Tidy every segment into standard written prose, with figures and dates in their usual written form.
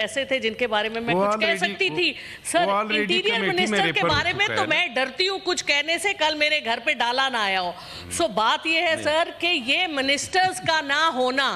ऐसे थे जिनके बारे में मैं कुछ कह सकती थी। सर, इंटीरियर मिनिस्टर के बारे में तो मैं डरती हूँ कुछ कहने से, कल मेरे घर पे डाला ना आया हो। सो बात ये है सर कि ये मिनिस्टर्स का ना होना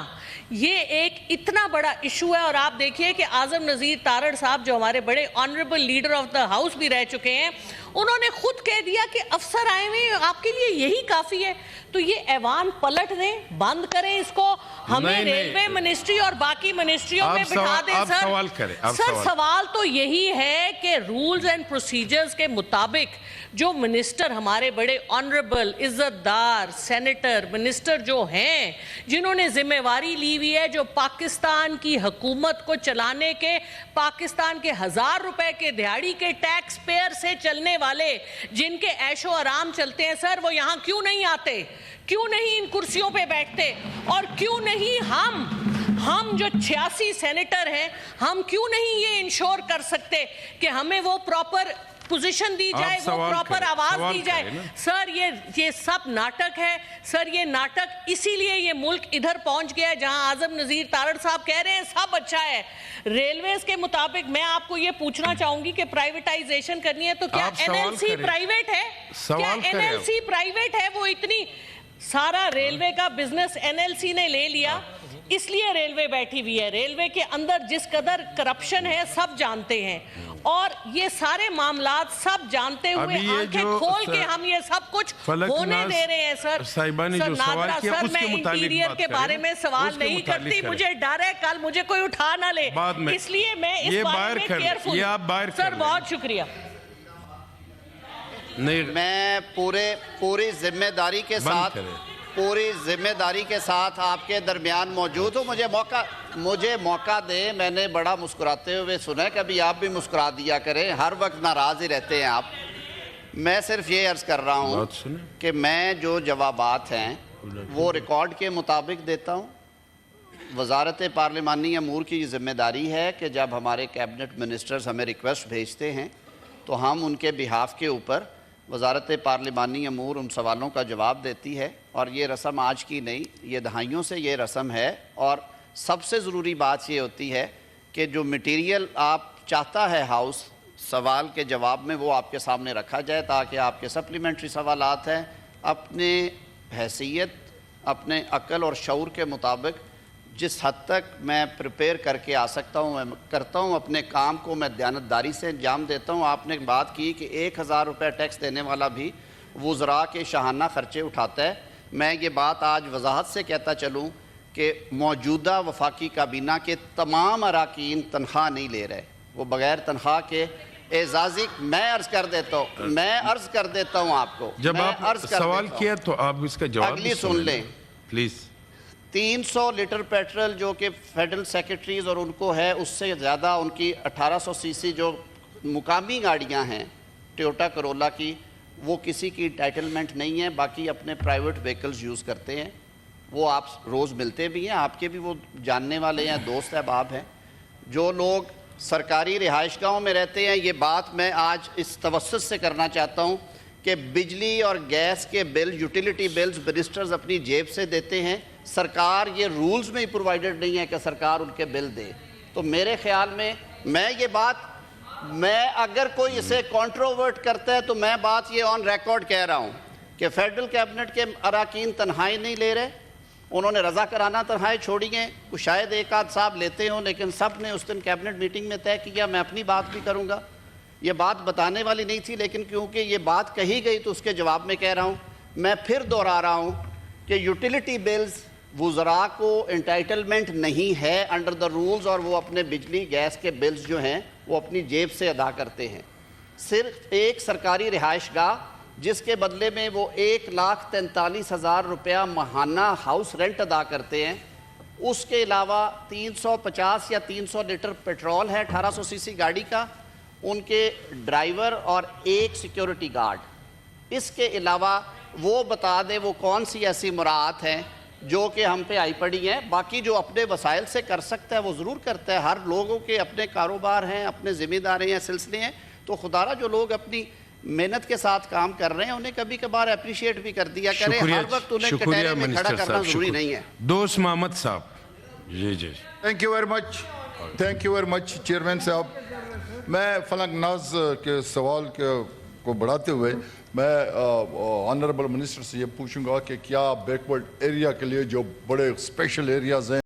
ये एक इतना बड़ा इशू है। और आप देखिए कि आजम नज़ीर तारड़ साहब जो हमारे बड़े honourable leader of the house भी रह चुके हैं, उन्होंने खुद कह दिया कि अफसर आए हुए आपके लिए यही काफ़ी है। तो ये ऐवान पलट दें, बंद करें इसको, हमें रेलवे मिनिस्ट्री और बाकी मिनिस्ट्रियों में बिठा दें। सर सवाल करें, सर सवाल तो यही है कि रूल्स एंड प्रोसीजर्स के मुताबिक जो मिनिस्टर हमारे बड़े ऑनरेबल इज्जतदार सेनेटर मिनिस्टर जो हैं, जिन्होंने जिम्मेवारी ली हुई है, जो पाकिस्तान की हुकूमत को चलाने के, पाकिस्तान के 1000 रुपए के दिहाड़ी के टैक्स पेयर से चलने वाले, जिनके ऐशो आराम चलते हैं, सर वो यहाँ क्यों नहीं आते, क्यों नहीं इन कुर्सियों पे बैठते, और क्यों नहीं हम जो 86 सेनेटर हैं, हम क्यों नहीं ये इंश्योर कर सकते कि हमें वो प्रॉपर पोजीशन दी जाए, वो प्रॉपर आवाज दी जाए। सर ये सब नाटक है। सर ये नाटक इसीलिए ये मुल्क इधर पहुंच गया है जहां आजम नज़ीर तारड़ साहब कह रहे हैं सब अच्छा है। रेलवेज के मुताबिक मैं आपको ये पूछना चाहूंगी कि प्राइवेटाइजेशन करनी है तो क्या एनएलसी प्राइवेट है? क्या एनएलसी प्राइवेट है? वो इतनी सारा रेलवे का बिजनेस एनएलसी ने ले लिया, इसलिए रेलवे बैठी हुई है। रेलवे के अंदर जिस कदर करप्शन है सब जानते हैं, और ये सारे मामलात सब जानते हुए आंखें खोल के हम ये सब कुछ होने दे रहे हैं। सर नादरा सर, मैं इंटीरियर के बारे में सवाल नहीं करती, मुझे डर है कल मुझे कोई उठा ना ले, इसलिए मैं इस बारे में केयरफुल। सर बहुत शुक्रिया। मैं पूरी जिम्मेदारी के साथ आपके दरमियान मौजूद हूँ। मुझे मौका दे। मैंने बड़ा मुस्कुराते हुए सुना, कभी आप भी मुस्कुरा दिया करें, हर वक्त नाराज ही रहते हैं आप। मैं सिर्फ ये अर्ज कर रहा हूँ कि मैं जो जवाबात हैं वो रिकॉर्ड के मुताबिक देता हूँ। वजारत पार्लिमानी अमूर की जिम्मेदारी है कि जब हमारे कैबिनेट मिनिस्टर्स हमें रिक्वेस्ट भेजते हैं तो हम उनके बिहाफ के ऊपर वजारत पार्लिमानी अमूर उन सवालों का जवाब देती है। और ये रस्म आज की नहीं, ये दहाइयों से ये रस्म है। और सबसे ज़रूरी बात ये होती है कि जो मटेरियल आप चाहता है हाउस सवाल के जवाब में, वो आपके सामने रखा जाए ताकि आपके सप्लीमेंट्री सवालात हैं अपने हैसियत, अपने अक्ल और शऊर के मुताबिक जिस हद तक मैं प्रिपेयर करके आ सकता हूँ मैं करता हूँ। अपने काम को मैं दयानतदारी से अंजाम देता हूँ। आपने बात की कि 1000 रुपये टैक्स देने वाला भी वुज़रा के शाहाना ख़र्चे उठाता है। मैं ये बात आज वजाहत से कहता चलूँ कि मौजूदा वफाकी काबीना के तमाम अराकीन तनख्वाह नहीं ले रहे, वो बग़ैर तनख्वाह के एजाज़ी। मैं अर्ज़ कर देता हूँ आपको, जब आप सवाल किया तो आप इसका जवाब अगली सुन लें प्लीज़। 300 लीटर पेट्रोल जो कि फेडरल सेक्रेटरीज और उनको है, उससे ज़्यादा उनकी 1800 सीसी जो मुकामी गाड़ियां हैं टोयोटा करोला की, वो किसी की टाइटलमेंट नहीं है, बाकी अपने प्राइवेट व्हीकल्स यूज़ करते हैं। वो आप रोज़ मिलते भी हैं, आपके भी वो जानने वाले हैं, दोस्त अहबाब हैं। जो लोग सरकारी रिहाइशगाहों में रहते हैं, ये बात मैं आज इस तवस्सुत से करना चाहता हूँ कि बिजली और गैस के बिल, यूटिलिटी बिल्स मिनिस्टर्स अपनी जेब से देते हैं। सरकार ये रूल्स में ही प्रोवाइडेड नहीं है कि सरकार उनके बिल दे। तो मेरे ख्याल में मैं अगर कोई इसे कॉन्ट्रोवर्ट करता है तो मैं बात ये ऑन रिकॉर्ड कह रहा हूँ कि फेडरल कैबिनेट के अराकीन तनख्वाहें नहीं ले रहे। उन्होंने रज़ा कराना तनख्वाहें छोड़ी हैं, कुछ शायद एक आध साहब लेते हों, लेकिन सब ने उस दिन कैबिनेट मीटिंग में तय किया। मैं अपनी बात भी करूँगा, ये बात बताने वाली नहीं थी, लेकिन क्योंकि ये बात कही गई तो उसके जवाब में कह रहा हूँ। मैं फिर दोहरा रहा हूँ कि यूटिलिटी बिल्स वुज़रा को एंटाइटलमेंट नहीं है अंडर द रूल्स, और वो अपने बिजली गैस के बिल्स जो हैं वो अपनी जेब से अदा करते हैं। सिर्फ एक सरकारी रिहाइशगाह जिसके बदले में वो 1,43,000 रुपया माहाना हाउस रेंट अदा करते हैं, उसके अलावा 350 या 300 लीटर पेट्रोल है 1800 सीसी गाड़ी का, उनके ड्राइवर और एक सिक्योरिटी गार्ड। इसके अलावा वो बता दे वो कौन सी ऐसी मुराद हैं जो कि हम पे आई पड़ी हैं। बाकी जो अपने वसाइल से कर सकता है वो ज़रूर करता है। हर लोगों के अपने कारोबार हैं, अपने ज़िम्मेदारी हैं, सिलसिले हैं। तो खुदारा जो लोग अपनी मेहनत के साथ काम कर रहे हैं उन्हें कभी कभार अप्रिशिएट भी कर दिया करें, हर वक्त उन्हें कटहरे में खड़ा करना ज़रूरी नहीं है। दोस्त मोहम्मद साहब। जी thank you very much. Thank you very much chairman صاحب. میں فلک ناز کے سوال کو بڑھاتے ہوئے میں آنریبل منسٹر سے یہ پوچھوں گا کہ کیا بیکورڈ ایریا کے لیے جو بڑے اسپیشل ایریاز ہیں